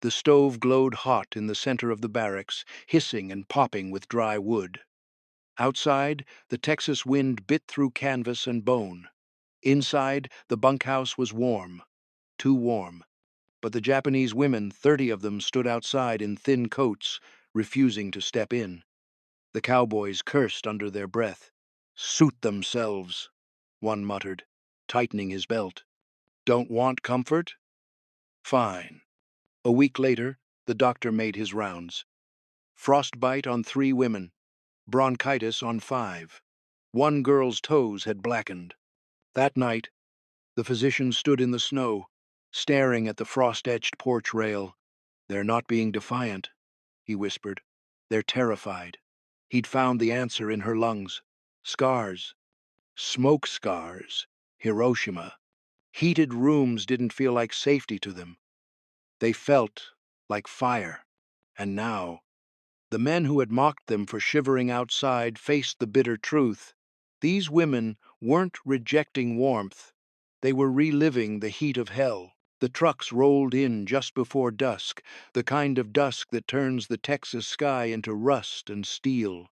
The stove glowed hot in the center of the barracks, hissing and popping with dry wood. Outside, the Texas wind bit through canvas and bone. Inside, the bunkhouse was warm, too warm. But the Japanese women, 30 of them, stood outside in thin coats, refusing to step in. The cowboys cursed under their breath. "Suit themselves," one muttered, tightening his belt. "Don't want comfort? Fine." A week later, the doctor made his rounds. Frostbite on 3 women, bronchitis on 5. One girl's toes had blackened. That night, the physician stood in the snow, staring at the frost-etched porch rail. "They're not being defiant," he whispered. "They're terrified." He'd found the answer in her lungs. Scars. Smoke scars. Hiroshima. Heated rooms didn't feel like safety to them. They felt like fire. And now, the men who had mocked them for shivering outside faced the bitter truth. These women weren't rejecting warmth. They were reliving the heat of hell. The trucks rolled in just before dusk, the kind of dusk that turns the Texas sky into rust and steel.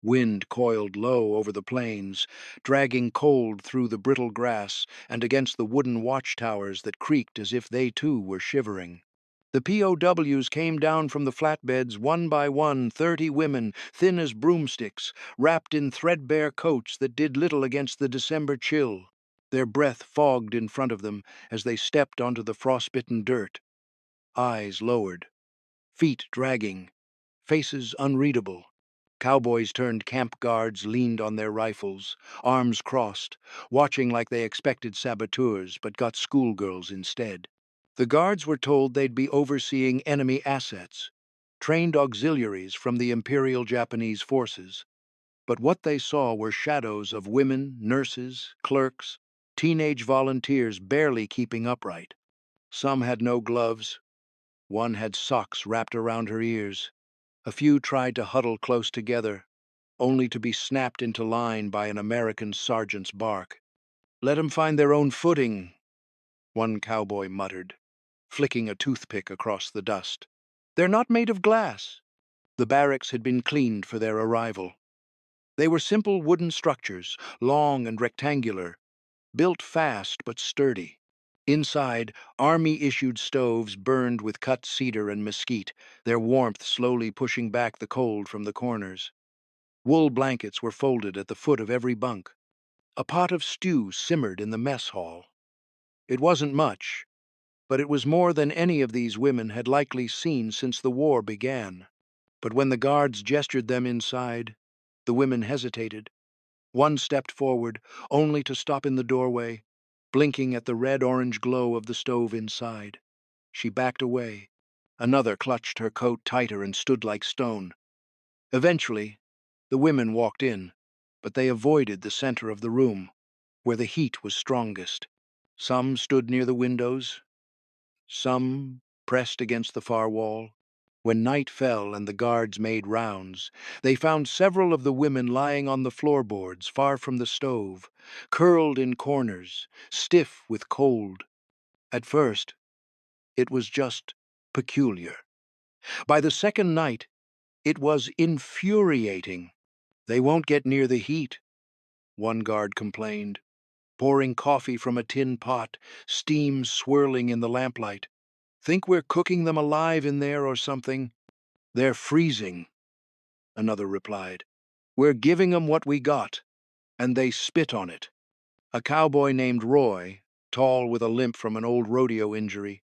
Wind coiled low over the plains, dragging cold through the brittle grass and against the wooden watchtowers that creaked as if they too were shivering. The POWs came down from the flatbeds one by one, 30 women, thin as broomsticks, wrapped in threadbare coats that did little against the December chill. Their breath fogged in front of them as they stepped onto the frostbitten dirt. Eyes lowered, feet dragging, faces unreadable. Cowboys turned camp guards leaned on their rifles, arms crossed, watching like they expected saboteurs but got schoolgirls instead. The guards were told they'd be overseeing enemy assets, trained auxiliaries from the Imperial Japanese forces. But what they saw were shadows of women, nurses, clerks, teenage volunteers barely keeping upright. Some had no gloves. One had socks wrapped around her ears. A few tried to huddle close together, only to be snapped into line by an American sergeant's bark. "Let 'em find their own footing," one cowboy muttered, flicking a toothpick across the dust. "They're not made of glass." The barracks had been cleaned for their arrival. They were simple wooden structures, long and rectangular, built fast but sturdy. Inside, Army-issued stoves burned with cut cedar and mesquite, their warmth slowly pushing back the cold from the corners. Wool blankets were folded at the foot of every bunk. A pot of stew simmered in the mess hall. It wasn't much, but it was more than any of these women had likely seen since the war began. But when the guards gestured them inside, the women hesitated. One stepped forward, only to stop in the doorway, blinking at the red-orange glow of the stove inside. She backed away. Another clutched her coat tighter and stood like stone. Eventually, the women walked in, but they avoided the center of the room, where the heat was strongest. Some stood near the windows, some pressed against the far wall. When night fell and the guards made rounds, they found several of the women lying on the floorboards far from the stove, curled in corners, stiff with cold. At first, it was just peculiar. By the second night, it was infuriating. "They won't get near the heat," one guard complained, pouring coffee from a tin pot, steam swirling in the lamplight. "Think we're cooking them alive in there or something?" "They're freezing," another replied. "We're giving 'em what we got, and they spit on it." A cowboy named Roy, tall with a limp from an old rodeo injury,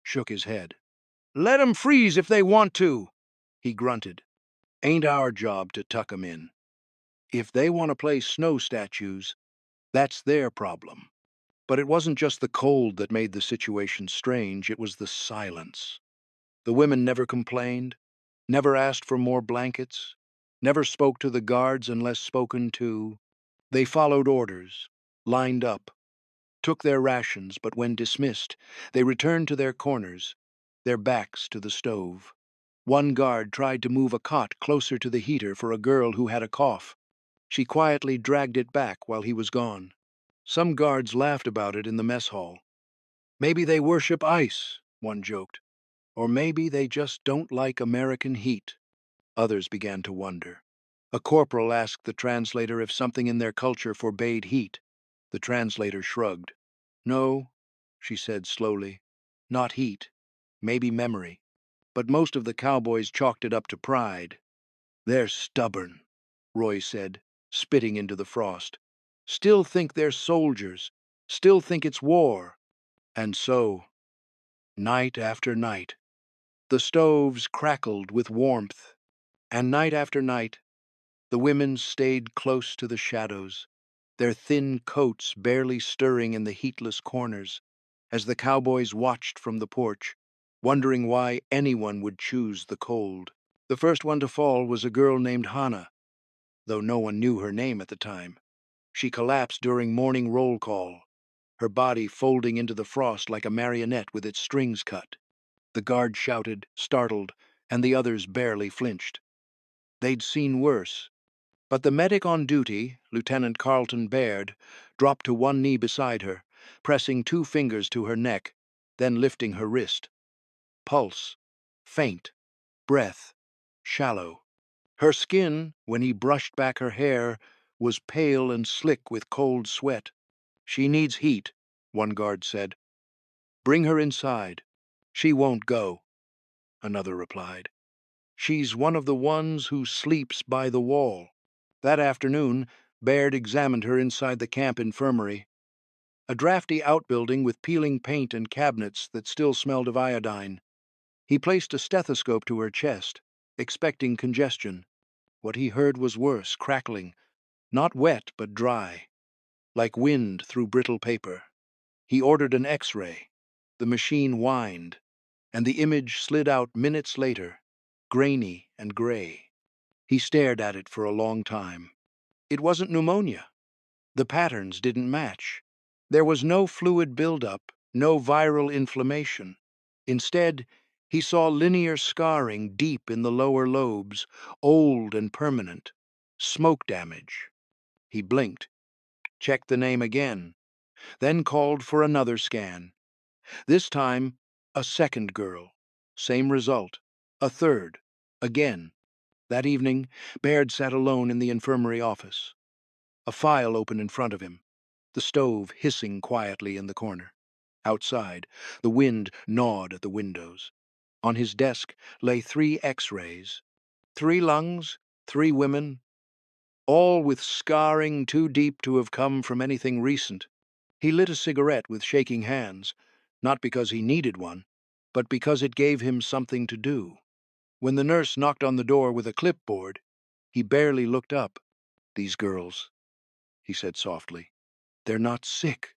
shook his head. "Let 'em freeze if they want to," he grunted. "Ain't our job to tuck 'em in. If they want to play snow statues, that's their problem." But it wasn't just the cold that made the situation strange, it was the silence. The women never complained, never asked for more blankets, never spoke to the guards unless spoken to. They followed orders, lined up, took their rations, but when dismissed, they returned to their corners, their backs to the stove. One guard tried to move a cot closer to the heater for a girl who had a cough. She quietly dragged it back while he was gone. Some guards laughed about it in the mess hall. "Maybe they worship ice," one joked. Or maybe they just don't like American heat. Others began to wonder. A corporal asked the translator if something in their culture forbade heat. The translator shrugged. No, she said slowly. Not heat. Maybe memory. But most of the cowboys chalked it up to pride. They're stubborn, Roy said, spitting into the frost. Still think they're soldiers. Still think it's war. And so, night after night, the stoves crackled with warmth, and night after night, the women stayed close to the shadows, their thin coats barely stirring in the heatless corners, as the cowboys watched from the porch, wondering why anyone would choose the cold. The first one to fall was a girl named Hannah, though no one knew her name at the time. She collapsed during morning roll call, her body folding into the frost like a marionette with its strings cut. The guard shouted, startled, and the others barely flinched. They'd seen worse. But the medic on duty, Lieutenant Carlton Baird, dropped to one knee beside her, pressing 2 fingers to her neck, then lifting her wrist. Pulse, faint, breath, shallow. Her skin, when he brushed back her hair, was pale and slick with cold sweat. She needs heat, one guard said. Bring her inside. She won't go, another replied. She's one of the ones who sleeps by the wall. That afternoon, Baird examined her inside the camp infirmary, a drafty outbuilding with peeling paint and cabinets that still smelled of iodine. He placed a stethoscope to her chest, expecting congestion. What he heard was worse, crackling, not wet but dry, like wind through brittle paper. He ordered an X-ray. The machine whined, and the image slid out minutes later, grainy and gray. He stared at it for a long time. It wasn't pneumonia. The patterns didn't match. There was no fluid buildup, no viral inflammation. Instead, he saw linear scarring deep in the lower lobes, old and permanent. Smoke damage. He blinked, checked the name again, then called for another scan. This time, a second girl. Same result. A third. Again. That evening, Baird sat alone in the infirmary office. A file open in front of him, the stove hissing quietly in the corner. Outside, the wind gnawed at the windows. On his desk lay 3 X-rays. 3 lungs, 3 women, all with scarring too deep to have come from anything recent. He lit a cigarette with shaking hands, not because he needed one, but because it gave him something to do. When the nurse knocked on the door with a clipboard, he barely looked up. These girls, he said softly. They're not sick.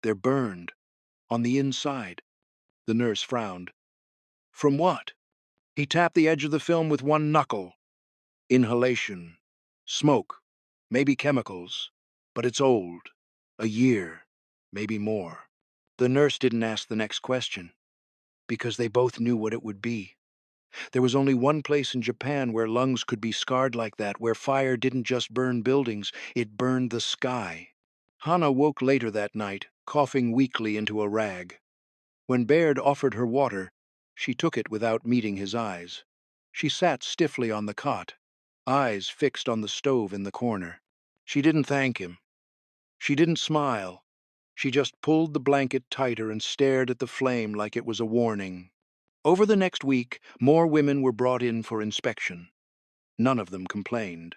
They're burned. On the inside. The nurse frowned. From what? He tapped the edge of the film with one knuckle. Inhalation. Smoke. Maybe chemicals. But it's old. A year. Maybe more. The nurse didn't ask the next question, because they both knew what it would be. There was only one place in Japan where lungs could be scarred like that, where fire didn't just burn buildings, it burned the sky. Hannah woke later that night, coughing weakly into a rag. When Baird offered her water, she took it without meeting his eyes. She sat stiffly on the cot, eyes fixed on the stove in the corner. She didn't thank him. She didn't smile. She just pulled the blanket tighter and stared at the flame like it was a warning. Over the next week, more women were brought in for inspection. None of them complained.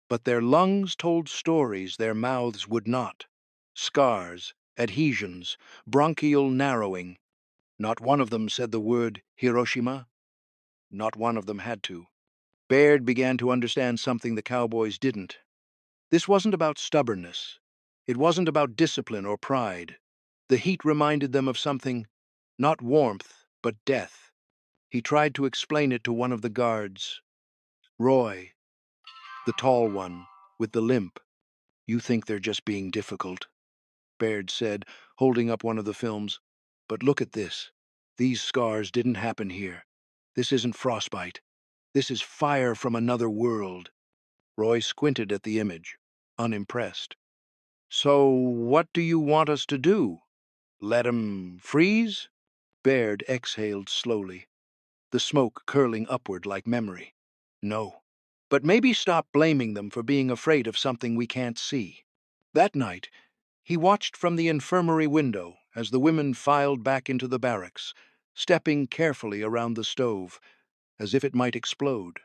But their lungs told stories their mouths would not. Scars, adhesions, bronchial narrowing. Not one of them said the word Hiroshima. Not one of them had to. Baird began to understand something the cowboys didn't. This wasn't about stubbornness. It wasn't about discipline or pride. The heat reminded them of something, not warmth, but death. He tried to explain it to one of the guards. Roy, the tall one, with the limp. You think they're just being difficult, Baird said, holding up one of the films. But look at this. These scars didn't happen here. This isn't frostbite. This is fire from another world. Roy squinted at the image, unimpressed. So what do you want us to do? Let 'em freeze? Baird exhaled slowly. the smoke curling upward like memory. No. But maybe stop blaming them for being afraid of something we can't see. That night, he watched from the infirmary window as the women filed back into the barracks, stepping carefully around the stove, as if it might explode.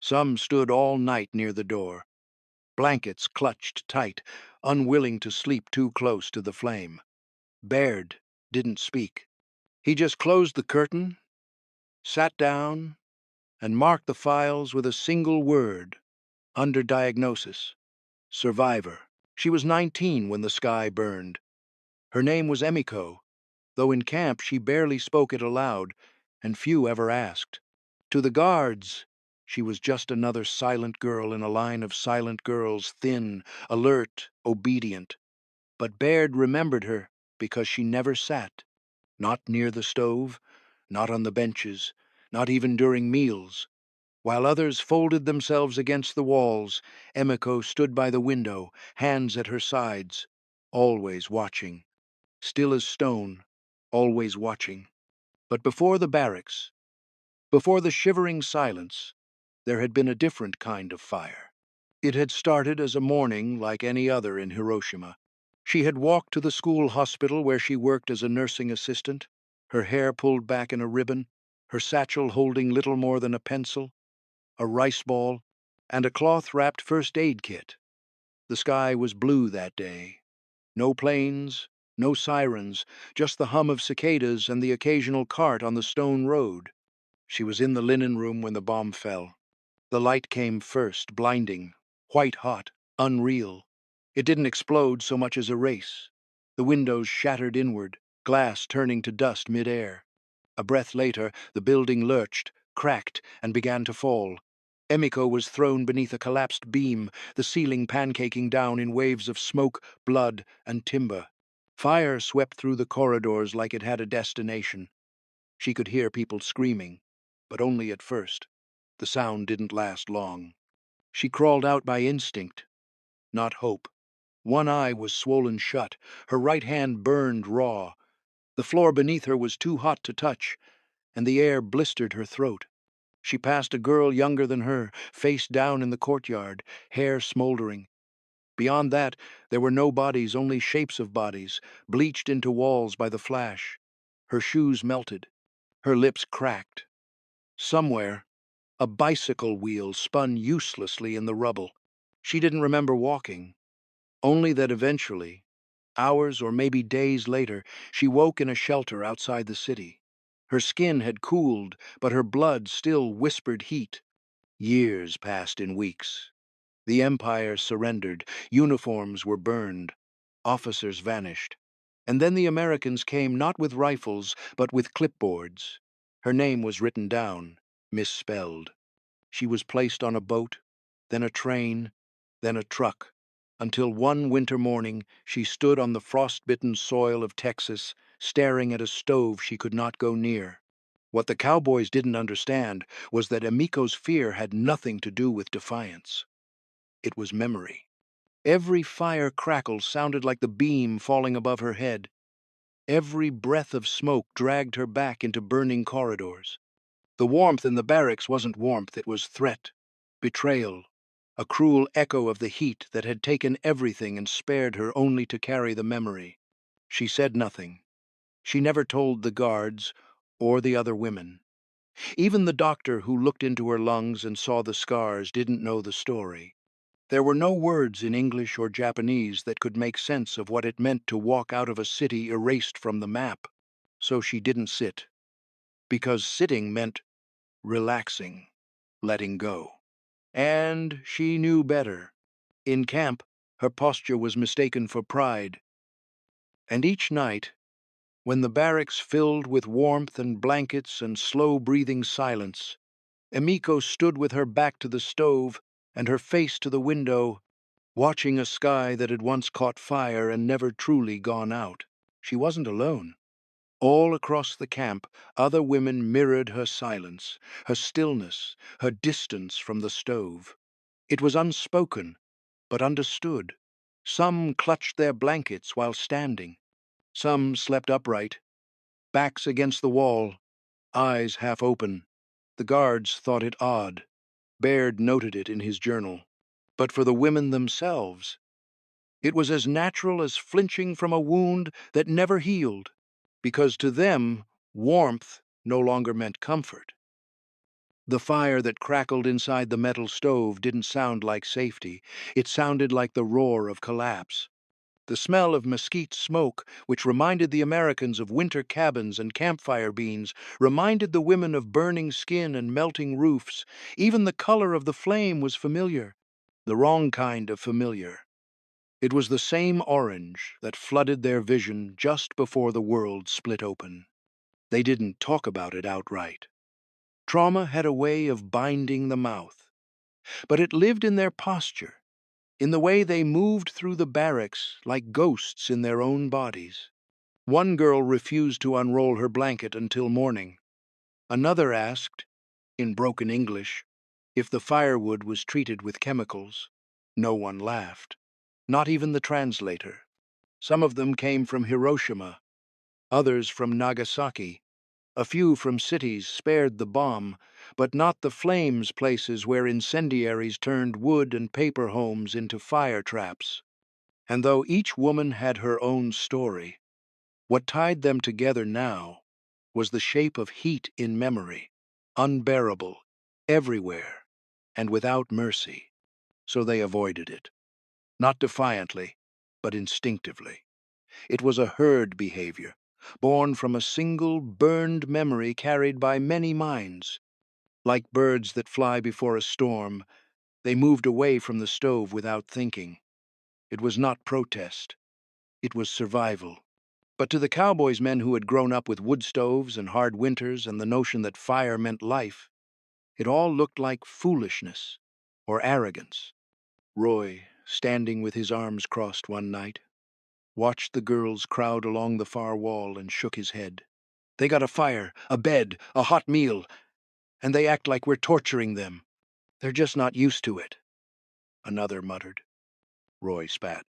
Some stood all night near the door, blankets clutched tight, unwilling to sleep too close to the flame. Baird didn't speak. He just closed the curtain, sat down, and marked the files with a single word, under diagnosis: survivor. She was 19 when the sky burned. Her name was Emiko, though in camp she barely spoke it aloud, and few ever asked. To the guards, she was just another silent girl in a line of silent girls, thin, alert, obedient. But Baird remembered her because she never sat, not near the stove, not on the benches, not even during meals. While others folded themselves against the walls, Emiko stood by the window, hands at her sides, always watching. Still as stone, always watching. But before the barracks, before the shivering silence, there had been a different kind of fire. It had started as a morning like any other in Hiroshima. She had walked to the school hospital where she worked as a nursing assistant, her hair pulled back in a ribbon, her satchel holding little more than a pencil, a rice ball, and a cloth-wrapped first aid kit. The sky was blue that day. No planes, no sirens, just the hum of cicadas and the occasional cart on the stone road. She was in the linen room when the bomb fell. The light came first, blinding, white-hot, unreal. It didn't explode so much as erase. The windows shattered inward, glass turning to dust mid-air. A breath later, the building lurched, cracked, and began to fall. Emiko was thrown beneath a collapsed beam, the ceiling pancaking down in waves of smoke, blood, and timber. Fire swept through the corridors like it had a destination. She could hear people screaming, but only at first. The sound didn't last long. She crawled out by instinct, not hope. One eye was swollen shut, her right hand burned raw. The floor beneath her was too hot to touch, and the air blistered her throat. She passed a girl younger than her, face down in the courtyard, hair smoldering. Beyond that, there were no bodies, only shapes of bodies, bleached into walls by the flash. Her shoes melted. Her lips cracked. Somewhere, a bicycle wheel spun uselessly in the rubble. She didn't remember walking, only that eventually, hours or maybe days later, she woke in a shelter outside the city. Her skin had cooled, but her blood still whispered heat. Years passed in weeks. The Empire surrendered, uniforms were burned, officers vanished. And then the Americans came not with rifles, but with clipboards. Her name was written down, misspelled. She was placed on a boat, then a train, then a truck, until one winter morning she stood on the frost-bitten soil of Texas, staring at a stove she could not go near. What the Cowboys didn't understand was that Emiko's fear had nothing to do with defiance. It was memory. Every fire crackle sounded like the beam falling above her head. Every breath of smoke dragged her back into burning corridors. The warmth in the barracks wasn't warmth, it was threat, betrayal, a cruel echo of the heat that had taken everything and spared her only to carry the memory. She said nothing. She never told the guards or the other women. Even the doctor who looked into her lungs and saw the scars didn't know the story. There were no words in English or Japanese that could make sense of what it meant to walk out of a city erased from the map. So she didn't sit, because sitting meant relaxing, letting go. And she knew better. In camp, her posture was mistaken for pride. And each night, when the barracks filled with warmth and blankets and slow-breathing silence, Emiko stood with her back to the stove and her face to the window, watching a sky that had once caught fire and never truly gone out. She wasn't alone. All across the camp, other women mirrored her silence, her stillness, her distance from the stove. It was unspoken, but understood. Some clutched their blankets while standing. Some slept upright, backs against the wall, eyes half open. The guards thought it odd. Baird noted it in his journal. But for the women themselves, it was as natural as flinching from a wound that never healed, because to them, warmth no longer meant comfort. The fire that crackled inside the metal stove didn't sound like safety. It sounded like the roar of collapse. The smell of mesquite smoke, which reminded the Americans of winter cabins and campfire beans, reminded the women of burning skin and melting roofs. Even the color of the flame was familiar, the wrong kind of familiar. It was the same orange that flooded their vision just before the world split open. They didn't talk about it outright. Trauma had a way of binding the mouth, but it lived in their posture, in the way they moved through the barracks like ghosts in their own bodies. One girl refused to unroll her blanket until morning. Another asked, in broken English, if the firewood was treated with chemicals. No one laughed, not even the translator. Some of them came from Hiroshima, others from Nagasaki. A few from cities spared the bomb, but not the flames places where incendiaries turned wood and paper homes into fire traps. And though each woman had her own story, what tied them together now was the shape of heat in memory, unbearable, everywhere, and without mercy. So they avoided it, not defiantly, but instinctively. It was a herd behavior, born from a single burned memory carried by many minds. Like birds that fly before a storm, they moved away from the stove without thinking. It was not protest, it was survival. But to the Cowboys men who had grown up with wood stoves and hard winters and the notion that fire meant life, it all looked like foolishness or arrogance. Roy, standing with his arms crossed one night, watched the girls crowd along the far wall and shook his head. They got a fire, a bed, a hot meal, and they act like we're torturing them. They're just not used to it. Another muttered. Roy spat.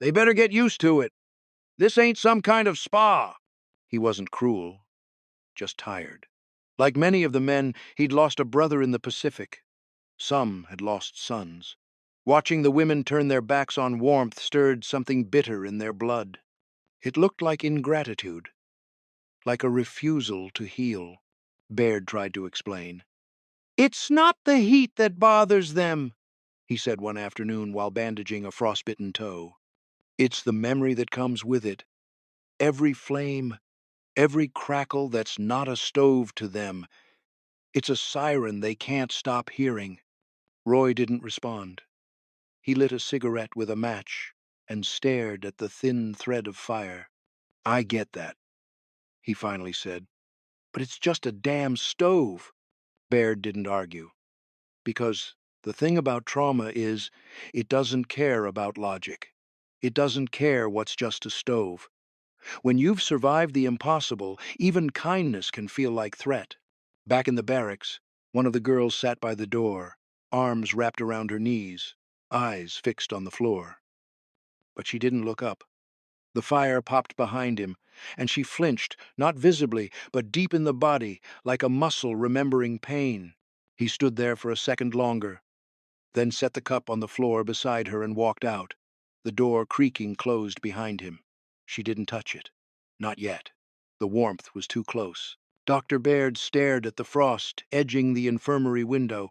They better get used to it. This ain't some kind of spa. He wasn't cruel, just tired. Like many of the men, he'd lost a brother in the Pacific. Some had lost sons. Watching the women turn their backs on warmth stirred something bitter in their blood. It looked like ingratitude, like a refusal to heal. Baird tried to explain. It's not the heat that bothers them, he said one afternoon while bandaging a frostbitten toe. It's the memory that comes with it. Every flame, every crackle that's not a stove to them. It's a siren they can't stop hearing. Roy didn't respond. He lit a cigarette with a match and stared at the thin thread of fire. I get that, he finally said. But it's just a damn stove. Baird didn't argue. Because the thing about trauma is, it doesn't care about logic. It doesn't care what's just a stove. When you've survived the impossible, even kindness can feel like threat. Back in the barracks, one of the girls sat by the door, arms wrapped around her knees, eyes fixed on the floor. But she didn't look up. The fire popped behind him, and she flinched, not visibly, but deep in the body, like a muscle remembering pain. He stood there for a second longer, then set the cup on the floor beside her and walked out, the door creaking closed behind him. She didn't touch it. Not yet. The warmth was too close. Dr. Baird stared at the frost edging the infirmary window,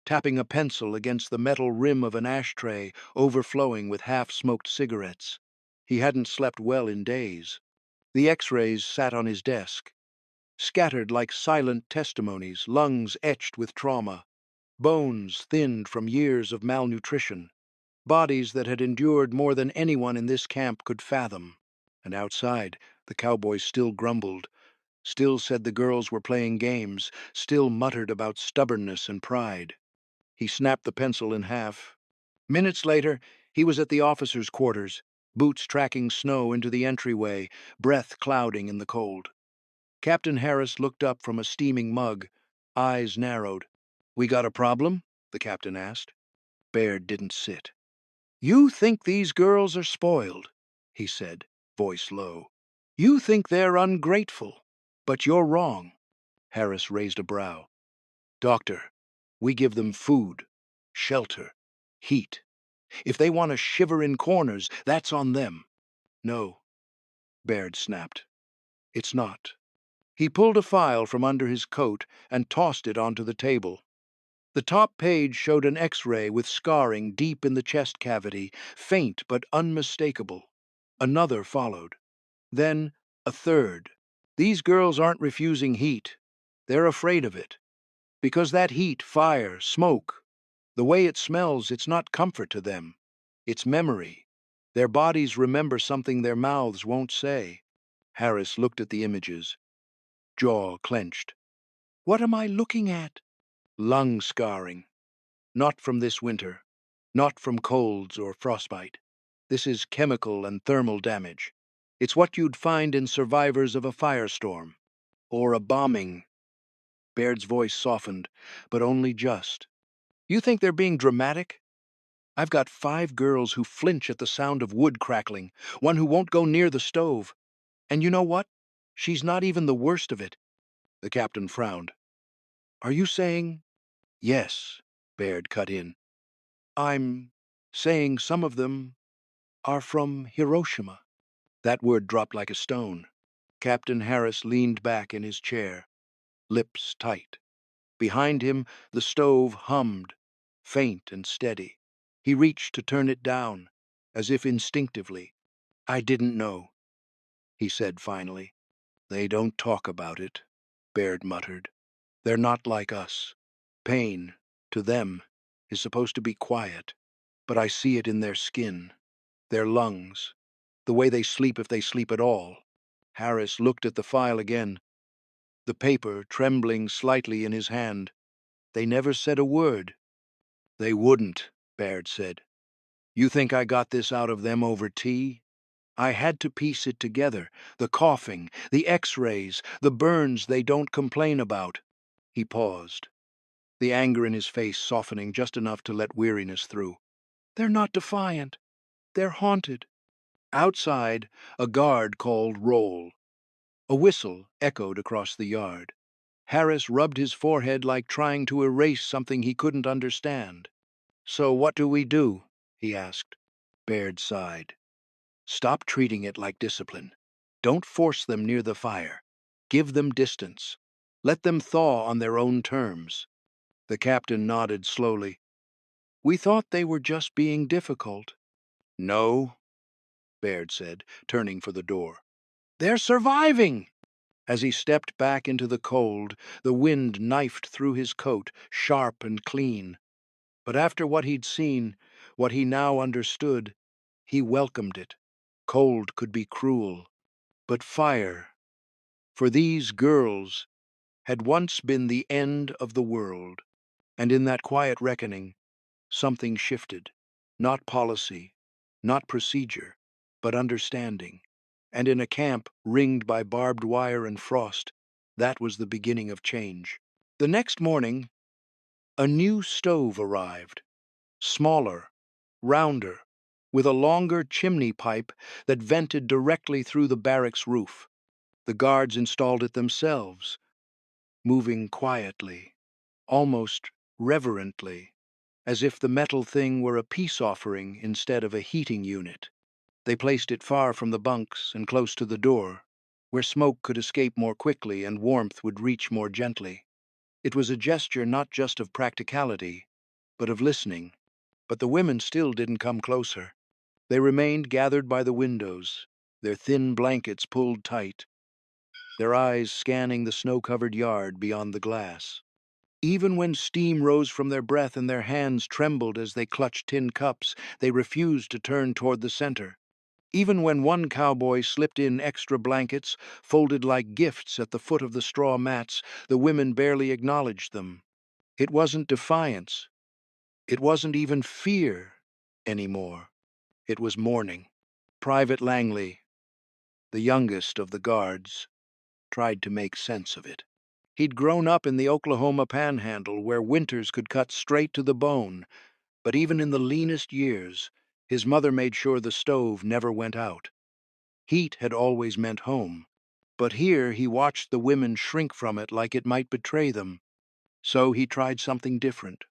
tapping a pencil against the metal rim of an ashtray overflowing with half-smoked cigarettes. He hadn't slept well in days. The X-rays sat on his desk, scattered like silent testimonies, lungs etched with trauma, bones thinned from years of malnutrition, bodies that had endured more than anyone in this camp could fathom. And outside, the Cowboys still grumbled, still said the girls were playing games, still muttered about stubbornness and pride. He snapped the pencil in half. Minutes later, he was at the officers' quarters, boots tracking snow into the entryway, breath clouding in the cold. Captain Harris looked up from a steaming mug, eyes narrowed. We got a problem? The captain asked. Baird didn't sit. You think these girls are spoiled, he said, voice low. You think they're ungrateful, but you're wrong. Harris raised a brow. Doctor, we give them food, shelter, heat. If they want to shiver in corners, that's on them. No, Baird snapped. It's not. He pulled a file from under his coat and tossed it onto the table. The top page showed an X-ray with scarring deep in the chest cavity, faint but unmistakable. Another followed. Then a third. These girls aren't refusing heat. They're afraid of it. Because that heat, fire, smoke, the way it smells, it's not comfort to them. It's memory. Their bodies remember something their mouths won't say. Harris looked at the images, jaw clenched. What am I looking at? Lung scarring. Not from this winter. Not from colds or frostbite. This is chemical and thermal damage. It's what you'd find in survivors of a firestorm. Or a bombing. Baird's voice softened, but only just. You think they're being dramatic? I've got 5 girls who flinch at the sound of wood crackling, one who won't go near the stove. And you know what? She's not even the worst of it. The captain frowned. Are you saying? Yes, Baird cut in. I'm saying some of them are from Hiroshima. That word dropped like a stone. Captain Harris leaned back in his chair, lips tight. Behind him, the stove hummed, faint and steady. He reached to turn it down, as if instinctively. I didn't know, he said finally. They don't talk about it, Baird muttered. They're not like us. Pain, to them, is supposed to be quiet, but I see it in their skin, their lungs, the way they sleep if they sleep at all. Harris looked at the file again, the paper trembling slightly in his hand. They never said a word. They wouldn't, Baird said. You think I got this out of them over tea? I had to piece it together, the coughing, the X-rays, the burns they don't complain about. He paused, the anger in his face softening just enough to let weariness through. They're not defiant. They're haunted. Outside, a guard called roll. A whistle echoed across the yard. Harris rubbed his forehead like trying to erase something he couldn't understand. So what do we do? He asked. Baird sighed. Stop treating it like discipline. Don't force them near the fire. Give them distance. Let them thaw on their own terms. The captain nodded slowly. We thought they were just being difficult. No, Baird said, turning for the door. They're surviving! As he stepped back into the cold, the wind knifed through his coat, sharp and clean. But after what he'd seen, what he now understood, he welcomed it. Cold could be cruel, but fire, for these girls, had once been the end of the world. And in that quiet reckoning, something shifted. Not policy, not procedure, but understanding. And in a camp ringed by barbed wire and frost, that was the beginning of change. The next morning, a new stove arrived, smaller, rounder, with a longer chimney pipe that vented directly through the barracks roof. The guards installed it themselves, moving quietly, almost reverently, as if the metal thing were a peace offering instead of a heating unit. They placed it far from the bunks and close to the door, where smoke could escape more quickly and warmth would reach more gently. It was a gesture not just of practicality, but of listening. But the women still didn't come closer. They remained gathered by the windows, their thin blankets pulled tight, their eyes scanning the snow-covered yard beyond the glass. Even when steam rose from their breath and their hands trembled as they clutched tin cups, they refused to turn toward the center. Even when one cowboy slipped in extra blankets, folded like gifts at the foot of the straw mats, the women barely acknowledged them. It wasn't defiance. It wasn't even fear anymore. It was mourning. Private Langley, the youngest of the guards, tried to make sense of it. He'd grown up in the Oklahoma Panhandle where winters could cut straight to the bone, but even in the leanest years, his mother made sure the stove never went out. Heat had always meant home, but here he watched the women shrink from it like it might betray them. So he tried something different.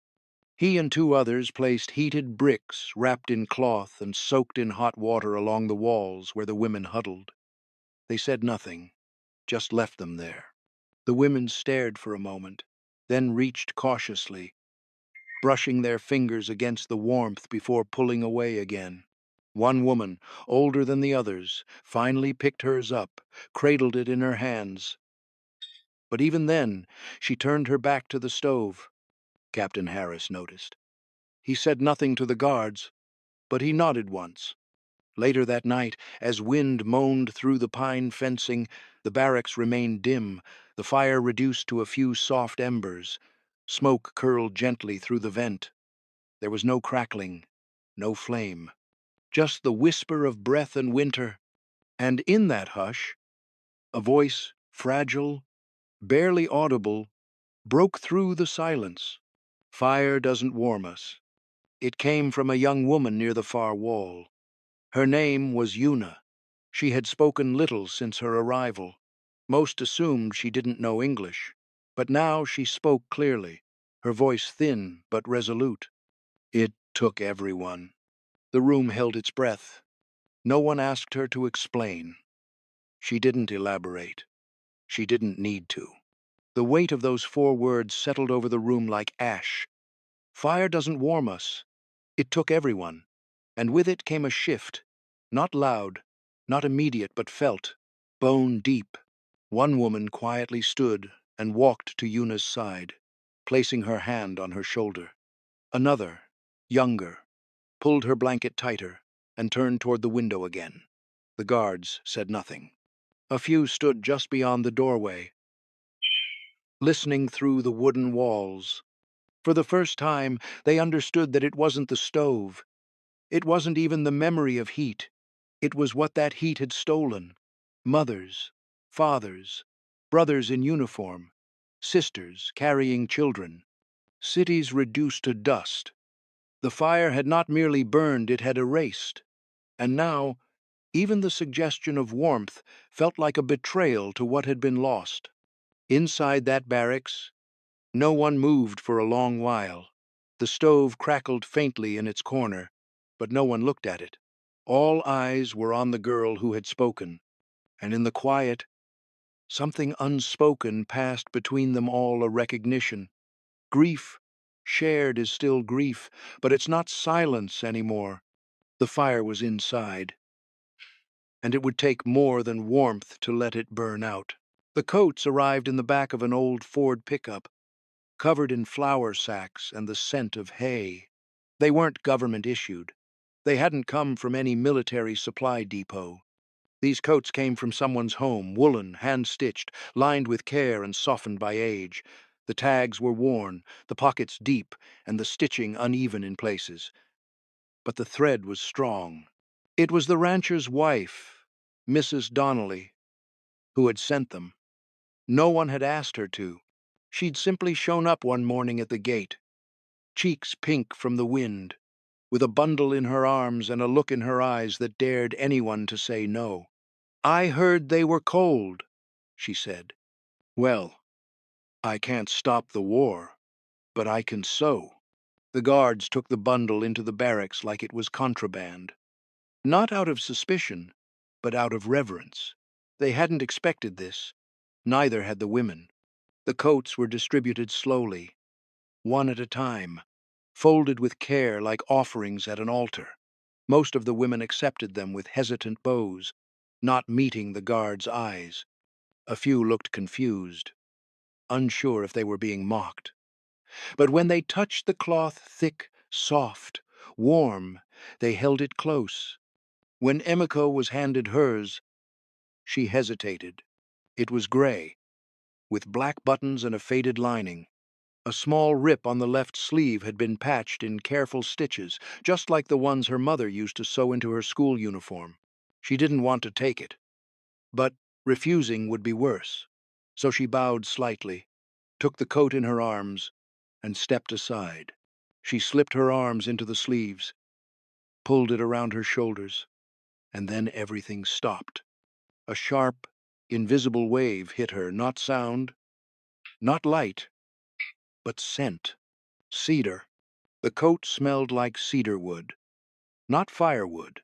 He and two others placed heated bricks wrapped in cloth and soaked in hot water along the walls where the women huddled. They said nothing, just left them there. The women stared for a moment, then reached cautiously, brushing their fingers against the warmth before pulling away again. One woman, older than the others, finally picked hers up, cradled it in her hands. But even then, she turned her back to the stove, Captain Harris noticed. He said nothing to the guards, but he nodded once. Later that night, as wind moaned through the pine fencing, the barracks remained dim, the fire reduced to a few soft embers. Smoke curled gently through the vent. There was no crackling, no flame, just the whisper of breath and winter. And in that hush, a voice, fragile, barely audible, broke through the silence. Fire doesn't warm us. It came from a young woman near the far wall. Her name was Una. She had spoken little since her arrival. Most assumed she didn't know English, but now she spoke clearly, her voice thin but resolute. It took everyone. The room held its breath. No one asked her to explain. She didn't elaborate. She didn't need to. The weight of those 4 words settled over the room like ash. Fire doesn't warm us. It took everyone, and with it came a shift, not loud, not immediate, but felt, bone deep. One woman quietly stood and walked to Una's side, placing her hand on her shoulder. Another, younger, pulled her blanket tighter and turned toward the window again. The guards said nothing. A few stood just beyond the doorway, listening through the wooden walls. For the first time, they understood that it wasn't the stove. It wasn't even the memory of heat. It was what that heat had stolen. Mothers, fathers, brothers in uniform, sisters carrying children, cities reduced to dust. The fire had not merely burned, it had erased. And now, even the suggestion of warmth felt like a betrayal to what had been lost. Inside that barracks, no one moved for a long while. The stove crackled faintly in its corner, but no one looked at it. All eyes were on the girl who had spoken, and in the quiet, something unspoken passed between them all, a recognition. Grief shared is still grief, but it's not silence anymore. The fire was inside, and it would take more than warmth to let it burn out. The coats arrived in the back of an old Ford pickup, covered in flour sacks and the scent of hay. They weren't government issued. They hadn't come from any military supply depot. These coats came from someone's home, woolen, hand-stitched, lined with care and softened by age. The tags were worn, the pockets deep, and the stitching uneven in places. But the thread was strong. It was the rancher's wife, Mrs. Donnelly, who had sent them. No one had asked her to. She'd simply shown up one morning at the gate, cheeks pink from the wind, with a bundle in her arms and a look in her eyes that dared anyone to say no. "I heard they were cold," she said. "Well, I can't stop the war, but I can sew." The guards took the bundle into the barracks like it was contraband. Not out of suspicion, but out of reverence. They hadn't expected this. Neither had the women. The coats were distributed slowly, one at a time, folded with care like offerings at an altar. Most of the women accepted them with hesitant bows, not meeting the guards' eyes. A few looked confused, unsure if they were being mocked. But when they touched the cloth, thick, soft, warm, they held it close. When Emiko was handed hers, she hesitated. It was gray, with black buttons and a faded lining. A small rip on the left sleeve had been patched in careful stitches, just like the ones her mother used to sew into her school uniform. She didn't want to take it, but refusing would be worse. So she bowed slightly, took the coat in her arms, and stepped aside. She slipped her arms into the sleeves, pulled it around her shoulders, and then everything stopped. A sharp, invisible wave hit her, not sound, not light, but scent. Cedar. The coat smelled like cedar wood. Not firewood,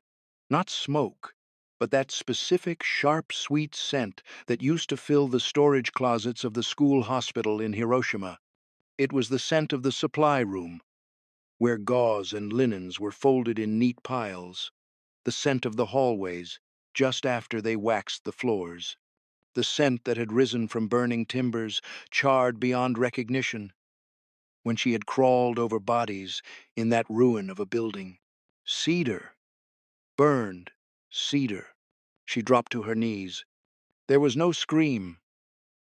not smoke, but that specific sharp, sweet scent that used to fill the storage closets of the school hospital in Hiroshima. It was the scent of the supply room, where gauze and linens were folded in neat piles, the scent of the hallways, just after they waxed the floors, the scent that had risen from burning timbers, charred beyond recognition, when she had crawled over bodies in that ruin of a building. Cedar. Burned. Cedar. She dropped to her knees. There was no scream,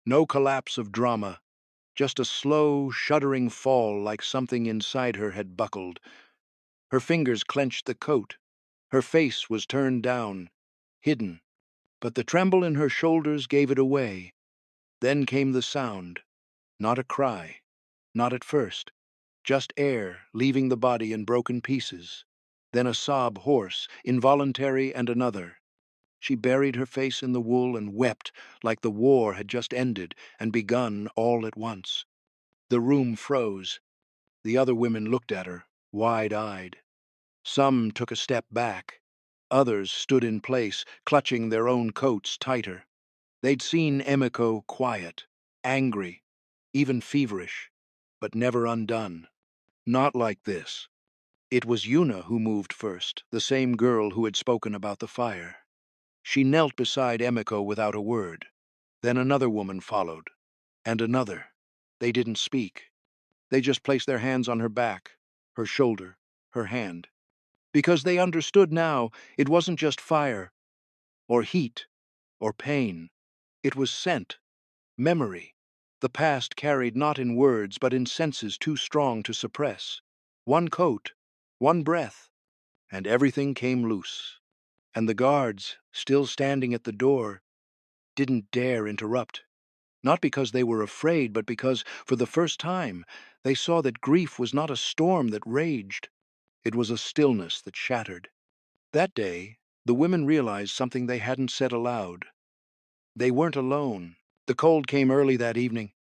no collapse of drama, just a slow, shuddering fall like something inside her had buckled. Her fingers clenched the coat. Her face was turned down, hidden, but the tremble in her shoulders gave it away. Then came the sound, not a cry, not at first, just air leaving the body in broken pieces. Then a sob, hoarse, involuntary, and another. She buried her face in the wool and wept like the war had just ended and begun all at once. The room froze. The other women looked at her, wide-eyed. Some took a step back. Others stood in place, clutching their own coats tighter. They'd seen Emiko quiet, angry, even feverish, but never undone. Not like this. It was Yuna who moved first, the same girl who had spoken about the fire. She knelt beside Emiko without a word. Then another woman followed, and another. They didn't speak. They just placed their hands on her back, her shoulder, her hand. Because they understood now it wasn't just fire, or heat, or pain. It was scent, memory. The past carried not in words but in senses too strong to suppress. One coat, one breath, and everything came loose. And the guards, still standing at the door, didn't dare interrupt. Not because they were afraid, but because, for the first time, they saw that grief was not a storm that raged. It was a stillness that shattered. That day, the women realized something they hadn't said aloud. They weren't alone. The cold came early that evening.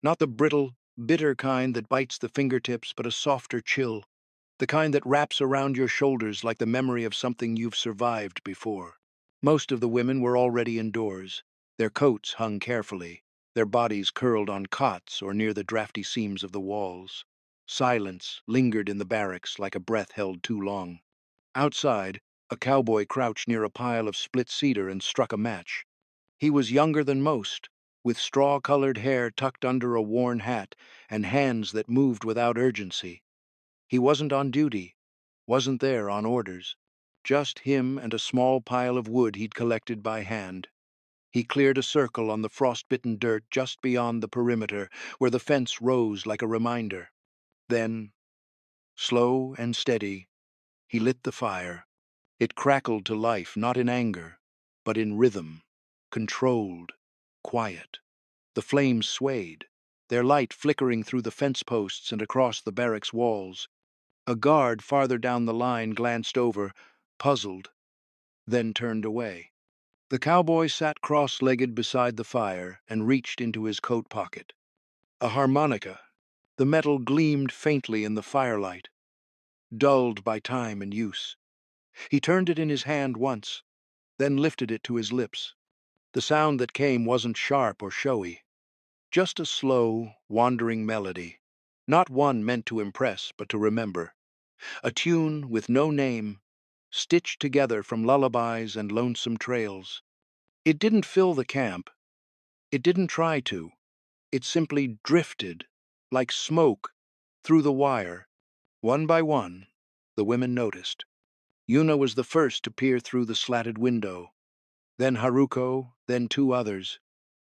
Not the brittle, bitter kind that bites the fingertips, but a softer chill. The kind that wraps around your shoulders like the memory of something you've survived before. Most of the women were already indoors. Their coats hung carefully, their bodies curled on cots or near the drafty seams of the walls. Silence lingered in the barracks like a breath held too long. Outside, a cowboy crouched near a pile of split cedar and struck a match. He was younger than most, with straw-colored hair tucked under a worn hat and hands that moved without urgency. He wasn't on duty, wasn't there on orders. Just him and a small pile of wood he'd collected by hand. He cleared a circle on the frost-bitten dirt just beyond the perimeter, where the fence rose like a reminder. Then, slow and steady, he lit the fire. It crackled to life, not in anger, but in rhythm, controlled, quiet. The flames swayed, their light flickering through the fence posts and across the barracks walls. A guard farther down the line glanced over, puzzled, then turned away. The cowboy sat cross-legged beside the fire and reached into his coat pocket. A harmonica. The metal gleamed faintly in the firelight, dulled by time and use. He turned it in his hand once, then lifted it to his lips. The sound that came wasn't sharp or showy, just a slow, wandering melody, not one meant to impress but to remember. A tune with no name, stitched together from lullabies and lonesome trails. It didn't fill the camp. It didn't try to. It simply drifted, like smoke, through the wire. One by one, the women noticed. Yuna was the first to peer through the slatted window. Then Haruko, then two others.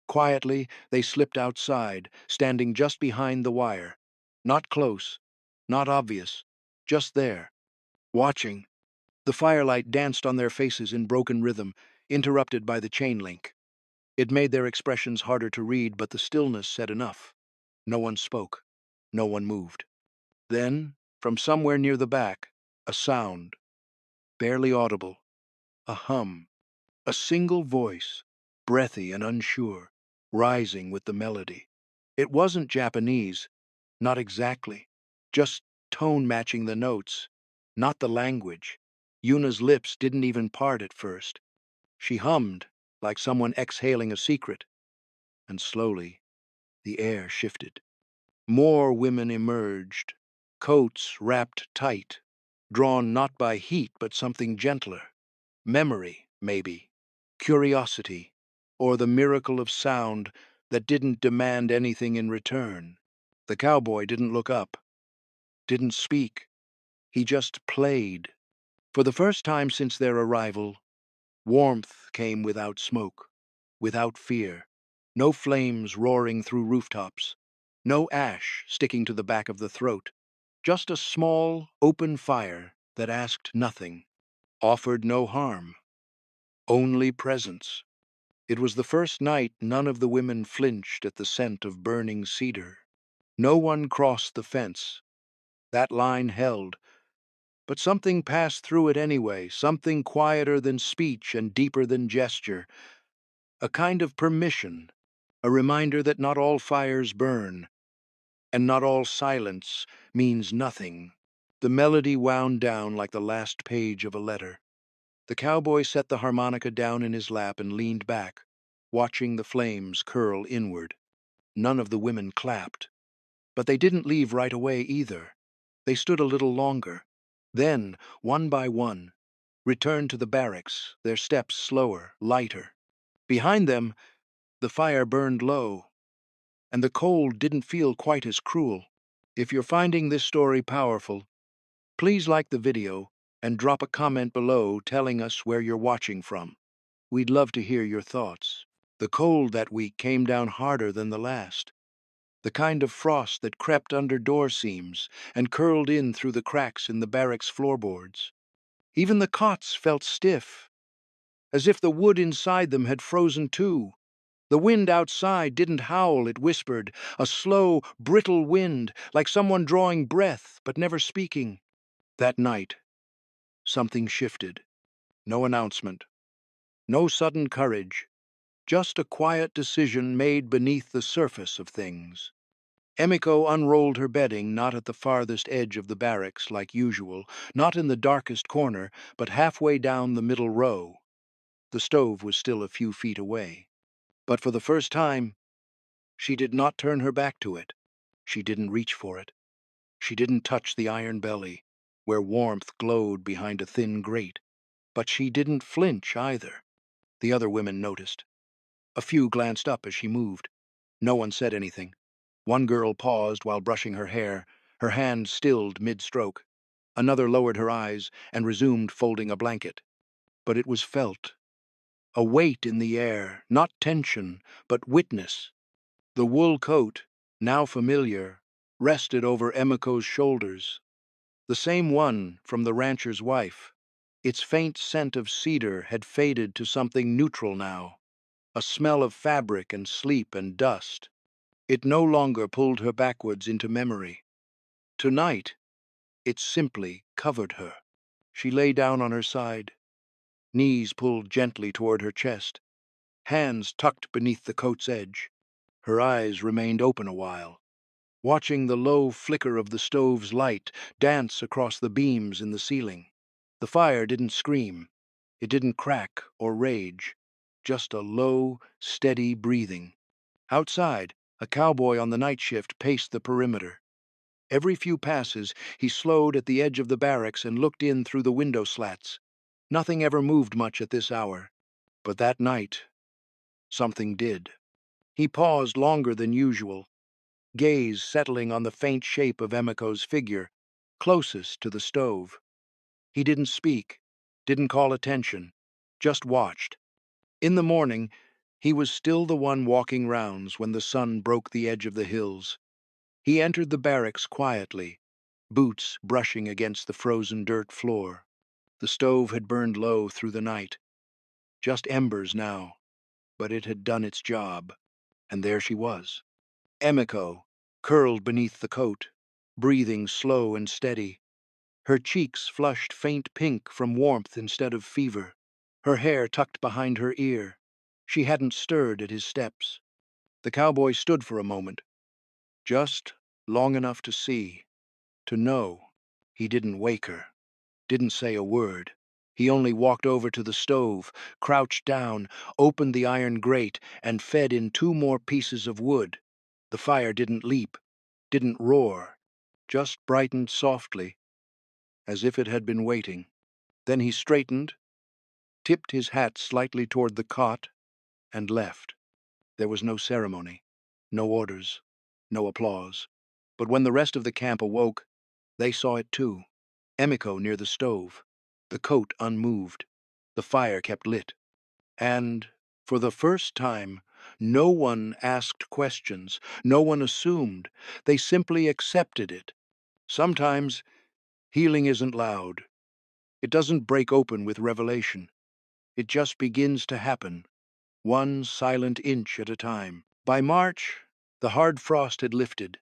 Quietly, they slipped outside, standing just behind the wire. Not close, not obvious, just there, watching. The firelight danced on their faces in broken rhythm, interrupted by the chain link. It made their expressions harder to read, but the stillness said enough. No one spoke. No one moved. Then, from somewhere near the back, a sound, barely audible, a hum, a single voice, breathy and unsure, rising with the melody. It wasn't Japanese, Not exactly. Just tone matching the notes, not the language. Yuna's lips didn't even part at first. She hummed, like someone exhaling a secret, and slowly the air shifted. More women emerged, coats wrapped tight, drawn not by heat but something gentler. Memory, maybe, curiosity, or the miracle of sound that didn't demand anything in return. The cowboy didn't look up, didn't speak. He just played. For the first time since their arrival, warmth came without smoke, without fear. No flames roaring through rooftops, no ash sticking to the back of the throat. Just a small, open fire that asked nothing, offered no harm, only presence. It was the first night none of the women flinched at the scent of burning cedar. No one crossed the fence. That line held, but something passed through it anyway, something quieter than speech and deeper than gesture, a kind of permission, a reminder that not all fires burn, and not all silence means nothing. The melody wound down like the last page of a letter. The cowboy set the harmonica down in his lap and leaned back, watching the flames curl inward. None of the women clapped, but they didn't leave right away either. They stood a little longer. Then, one by one, returned to the barracks, their steps slower, lighter. Behind them, the fire burned low, and the cold didn't feel quite as cruel. If you're finding this story powerful, please like the video and drop a comment below telling us where you're watching from. We'd love to hear your thoughts. The cold that week came down harder than the last, the kind of frost that crept under door seams and curled in through the cracks in the barracks floorboards. Even the cots felt stiff, as if the wood inside them had frozen too. The wind outside didn't howl, it whispered, a slow, brittle wind, like someone drawing breath but never speaking. That night, something shifted. No announcement, no sudden courage, just a quiet decision made beneath the surface of things. Emiko unrolled her bedding, not at the farthest edge of the barracks like usual, not in the darkest corner, but halfway down the middle row. The stove was still a few feet away. But for the first time, she did not turn her back to it. She didn't reach for it. She didn't touch the iron belly, where warmth glowed behind a thin grate. But she didn't flinch either. The other women noticed. A few glanced up as she moved. No one said anything. One girl paused while brushing her hair, her hand stilled mid-stroke. Another lowered her eyes and resumed folding a blanket. But it was felt. A weight in the air, not tension, but witness. The wool coat, now familiar, rested over Emiko's shoulders. The same one from the rancher's wife. Its faint scent of cedar had faded to something neutral now, a smell of fabric and sleep and dust. It no longer pulled her backwards into memory. Tonight, it simply covered her. She lay down on her side, knees pulled gently toward her chest, hands tucked beneath the coat's edge. Her eyes remained open a while, watching the low flicker of the stove's light dance across the beams in the ceiling. The fire didn't scream. It didn't crack or rage. Just a low, steady breathing. Outside, a cowboy on the night shift paced the perimeter. Every few passes, he slowed at the edge of the barracks and looked in through the window slats. Nothing ever moved much at this hour. But that night, something did. He paused longer than usual, gaze settling on the faint shape of Emiko's figure, closest to the stove. He didn't speak, didn't call attention, just watched. In the morning, he was still the one walking rounds when the sun broke the edge of the hills. He entered the barracks quietly, boots brushing against the frozen dirt floor. The stove had burned low through the night. Just embers now, but it had done its job. And there she was, Emiko, curled beneath the coat, breathing slow and steady. Her cheeks flushed faint pink from warmth instead of fever, her hair tucked behind her ear. She hadn't stirred at his steps. The cowboy stood for a moment, just long enough to see, to know. He didn't wake her, didn't say a word. He only walked over to the stove, crouched down, opened the iron grate, and fed in 2 more pieces of wood. The fire didn't leap, didn't roar, just brightened softly, as if it had been waiting. Then he straightened, tipped his hat slightly toward the cot, and left. There was no ceremony, no orders, no applause. But when the rest of the camp awoke, they saw it too. Emiko near the stove, the coat unmoved, the fire kept lit. And, for the first time, no one asked questions, no one assumed. They simply accepted it. Sometimes, healing isn't loud. It doesn't break open with revelation. It just begins to happen, one silent inch at a time. By March, the hard frost had lifted.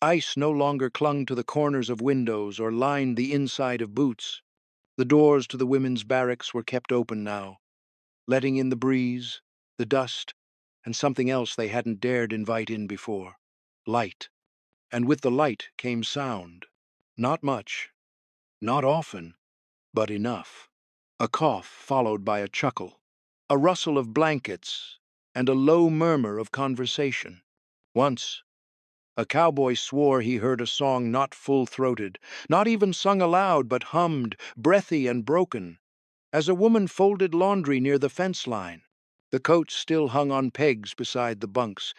Ice no longer clung to the corners of windows or lined the inside of boots. The doors to the women's barracks were kept open now, letting in the breeze, the dust, and something else they hadn't dared invite in before: light. And with the light came sound. Not much, not often, but enough. A cough followed by a chuckle, a rustle of blankets, and a low murmur of conversation. Once, a cowboy swore he heard a song not full-throated, not even sung aloud, but hummed, breathy and broken, as a woman folded laundry near the fence line. The coats still hung on pegs beside the bunks,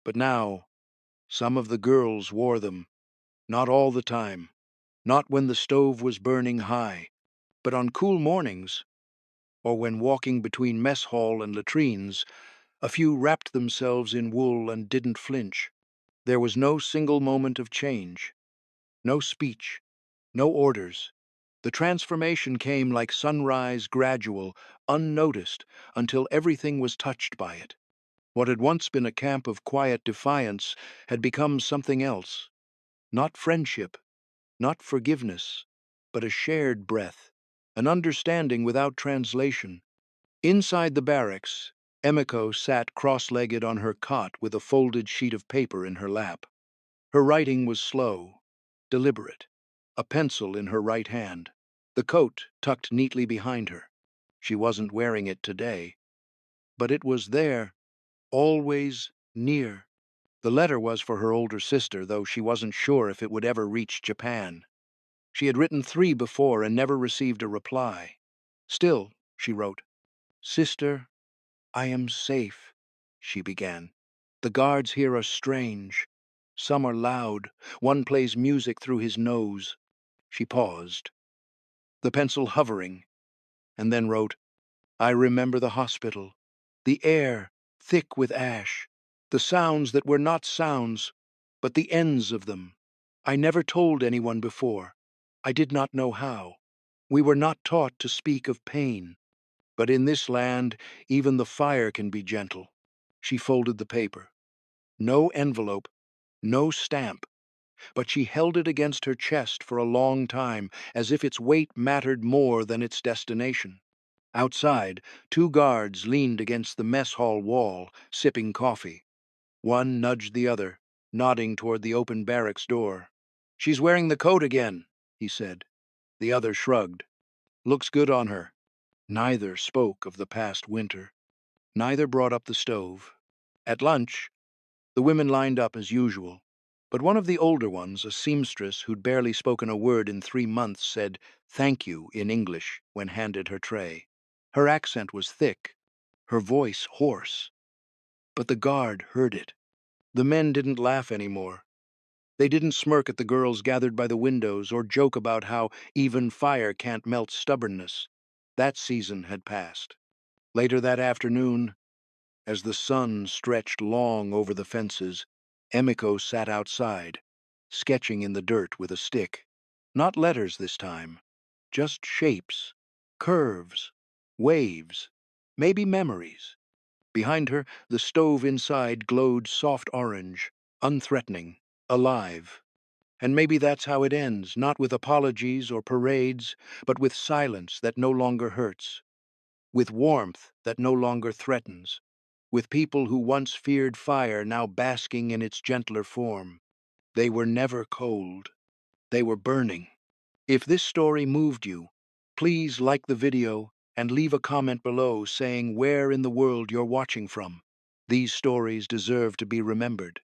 but now some of the girls wore them, not all the time, not when the stove was burning high, but on cool mornings, or when walking between mess hall and latrines. A few wrapped themselves in wool and didn't flinch. There was no single moment of change, no speech, no orders. The transformation came like sunrise, gradual, unnoticed, until everything was touched by it. What had once been a camp of quiet defiance had become something else. Not friendship, not forgiveness, but a shared breath, an understanding without translation. Inside the barracks, Emiko sat cross-legged on her cot with a folded sheet of paper in her lap. Her writing was slow, deliberate, a pencil in her right hand, the coat tucked neatly behind her. She wasn't wearing it today, but it was there, always near. The letter was for her older sister, though she wasn't sure if it would ever reach Japan. She had written 3 before and never received a reply. Still, she wrote, "Sister, I am safe," she began. "The guards here are strange. Some are loud. One plays music through his nose." She paused, the pencil hovering, and then wrote, "I remember the hospital, the air thick with ash, the sounds that were not sounds, but the ends of them. I never told anyone before. I did not know how. We were not taught to speak of pain. But in this land, even the fire can be gentle." She folded the paper. No envelope, no stamp, but she held it against her chest for a long time, as if its weight mattered more than its destination. Outside, 2 guards leaned against the mess hall wall, sipping coffee. One nudged the other, nodding toward the open barracks door. "She's wearing the coat again," he said. The other shrugged. "Looks good on her." Neither spoke of the past winter. Neither brought up the stove. At lunch, the women lined up as usual, but one of the older ones, a seamstress who'd barely spoken a word in 3 months, said "thank you" in English when handed her tray. Her accent was thick, her voice hoarse, but the guard heard it. The men didn't laugh anymore. They didn't smirk at the girls gathered by the windows or joke about how even fire can't melt stubbornness. That season had passed. Later that afternoon, as the sun stretched long over the fences, Emiko sat outside, sketching in the dirt with a stick. Not letters this time, just shapes, curves, waves, maybe memories. Behind her, the stove inside glowed soft orange, unthreatening, alive. And maybe that's how it ends, not with apologies or parades, but with silence that no longer hurts, with warmth that no longer threatens, with people who once feared fire now basking in its gentler form. They were never cold. They were burning. If this story moved you, please like the video and leave a comment below saying where in the world you're watching from. These stories deserve to be remembered.